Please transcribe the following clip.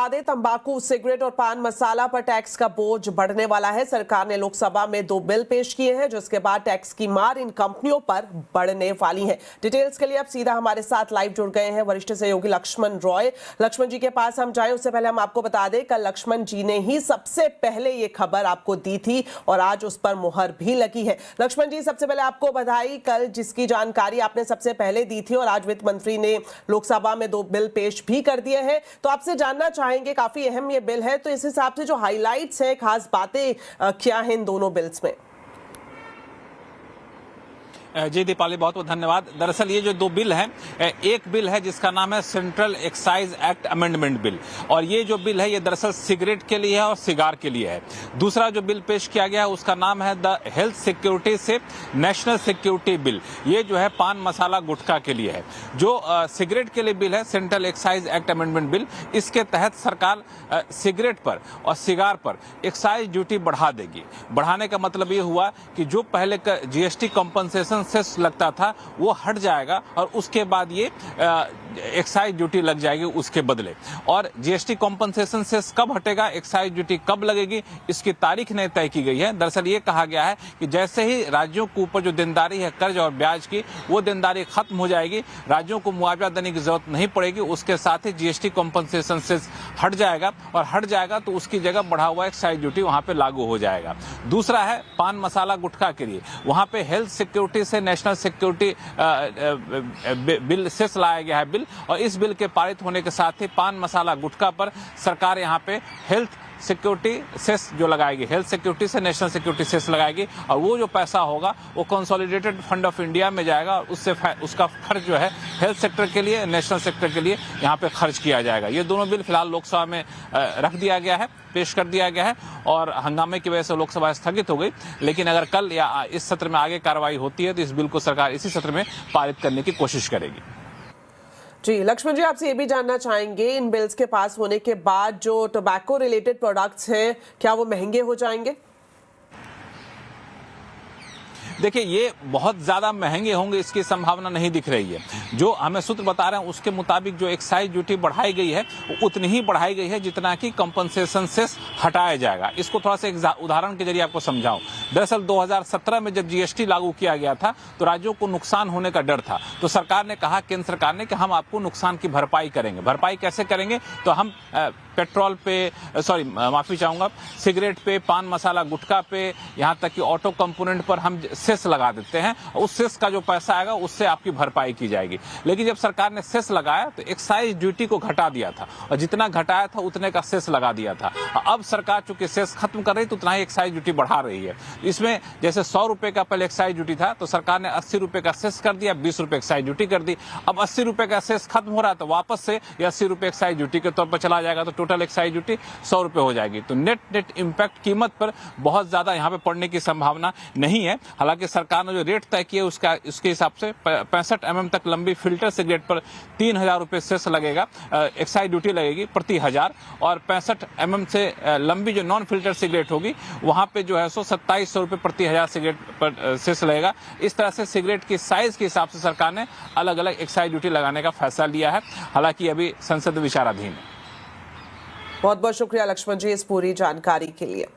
बता दें, तंबाकू, सिगरेट और पान मसाला पर टैक्स का बोझ बढ़ने वाला है। सरकार ने लोकसभा में 2 बिल पेश किए हैं, जिसके बाद टैक्स की मार इन कंपनियों पर बढ़ने वाली है। डिटेल्स के लिए अब सीधा हमारे साथ लाइव जुड़ गए हैं वरिष्ठ सहयोगी लक्ष्मण रॉय। लक्ष्मण जी के पास हम जाएं उससे पहले हम आपको बता दें, कल लक्ष्मण जी ने ही सबसे पहले ये खबर आपको दी थी और आज उस पर मुहर भी लगी है। लक्ष्मण जी, सबसे पहले आपको बधाई। कल जिसकी जानकारी आपने सबसे पहले दी थी और आज वित्त मंत्री ने लोकसभा में 2 बिल पेश भी कर दिए हैं, तो आपसे जानना चाहेंगे, काफी अहम ये बिल है, तो इस हिसाब से जो हाइलाइट्स है, खास बातें क्या हैं इन दोनों बिल्स में? जी दीपाली, बहुत बहुत धन्यवाद। दरअसल ये जो 2 बिल हैं, एक बिल है जिसका नाम है central excise act amendment bill, और ये जो बिल है ये दरअसल सिगरेट के लिए है और सिगार के लिए है। दूसरा जो बिल पेश किया गया है उसका नाम है द हेल्थ सिक्योरिटी से नेशनल सिक्योरिटी बिल। ये जो है पान मसाला गुटखा के लिए है। जो सिगरेट के लिए बिल है central excise act amendment bill, इसके तहत सरकार सिगरेट पर और सिगार पर एक्साइज ड्यूटी बढ़ा देगी। बढ़ाने का मतलब ये हुआ कि जो पहले का जीएसटी कॉम्पनसेशन सेस लगता था वो हट जाएगा और उसके बाद ये एक्साइज ड्यूटी लग जाएगी उसके बदले। और जीएसटी कॉम्पनसेशन सेस कब हटेगा, एक्साइज ड्यूटी कब लगेगी, इसकी तारीख नहीं तय की गई है। दरअसल ये कहा गया है कि जैसे ही राज्यों के ऊपर जो देनदारी है कर्ज और ब्याज की, वो देनदारी खत्म हो जाएगी, राज्यों को मुआवजा देने की जरूरत नहीं पड़ेगी, उसके साथ ही जीएसटी कॉम्पनसेशन सेस हट जाएगा, और हट जाएगा तो उसकी जगह बढ़ा हुआ एक्साइज ड्यूटी वहां पे लागू हो जाएगा। दूसरा है पान मसाला गुटखा के लिए, वहां पे हेल्थ सिक्योरिटी से नेशनल सिक्योरिटी बिल सेस लाया गया है बिल, और इस बिल के पारित होने के साथ ही पान मसाला गुटखा पर सरकार यहाँ पे हेल्थ सिक्योरिटी सेस जो लगाएगी, हेल्थ सिक्योरिटी से नेशनल सिक्योरिटी सेस लगाएगी, और वो जो पैसा होगा वो कंसोलिडेटेड फंड ऑफ इंडिया में जाएगा, और उससे उसका खर्च जो है हेल्थ सेक्टर के लिए, नेशनल सेक्टर के लिए यहाँ पे खर्च किया जाएगा। ये दोनों बिल फिलहाल लोकसभा में रख दिया गया है, पेश कर दिया गया है, और हंगामे की वजह से लोकसभा स्थगित हो गई। लेकिन अगर कल या इस सत्र में आगे कार्रवाई होती है तो इस बिल को सरकार इसी सत्र में पारित करने की कोशिश करेगी। जी लक्ष्मण जी, आपसे ये भी जानना चाहेंगे, इन बिल्स के पास होने के बाद जो टोबैको रिलेटेड प्रोडक्ट्स हैं, क्या वो महंगे हो जाएंगे? देखिए, ये बहुत ज्यादा महंगे होंगे इसकी संभावना नहीं दिख रही है। जो हमें सूत्र बता रहे हैं उसके मुताबिक जो एक्साइज ड्यूटी बढ़ाई गई है वो उतनी ही बढ़ाई गई है जितना कि कंपनसेशन सेस हटाया जाएगा। इसको थोड़ा सा एक उदाहरण के जरिए आपको समझाऊं। दरअसल 2017 में जब जीएसटी लागू किया गया था तो राज्यों को नुकसान होने का डर था, तो सरकार ने कहा, केंद्र सरकार ने, कि हम आपको नुकसान की भरपाई करेंगे। भरपाई कैसे करेंगे? तो हम पेट्रोल पे, माफी चाहूंगा, सिगरेट पे, पान मसाला गुटखा पे, यहाँ तक कि ऑटो कंपोनेंट पर हम सेस लगा देते हैं, उस सेस का जो पैसा आएगा उससे आपकी भरपाई की जाएगी। लेकिन जब सरकार ने सेस लगाया तो एक्साइज ड्यूटी को घटा दिया था, और जितना घटाया था उतने का सेस लगा दिया था। अब सरकार चूंकि सेस खत्म कर रही तो उतना ही एक्साइज ड्यूटी बढ़ा रही है। इसमें जैसे 100 रुपए का पहले एक्साइज ड्यूटी था तो सरकार ने 80 रुपए का सेस कर दिया, 20 रुपए एक्साइज ड्यूटी कर दी। अब 80 रुपए का सेस खत्म हो रहा है तो वापस से 80 रुपए एक्साइज ड्यूटी के तौर पर चला जाएगा, तो टोटल एक्साइज ड्यूटी 100 रुपए हो जाएगी। तो नेट इम्पैक्ट कीमत पर बहुत ज्यादा यहाँ पे पड़ने की संभावना नहीं है। हालांकि सरकार ने जो रेट तय किया उसके हिसाब से 65 mm तक लंबी फिल्टर सिगरेट पर 3000 रुपए सेस लगेगा, एक्साइज ड्यूटी लगेगी प्रति 1000, और 65 mm से लंबी जो नॉन फिल्टर सिगरेट होगी वहां पे जो है 2700 रुपए प्रति 1000 सिगरेट पर सेस लगेगा। इस तरह से सिगरेट की साइज के हिसाब से सरकार ने अलग अलग एक्साइज ड्यूटी लगाने का फैसला लिया है। हालांकि अभी संसद विचाराधीन है। बहुत बहुत शुक्रिया लक्ष्मण जी इस पूरी जानकारी के लिए।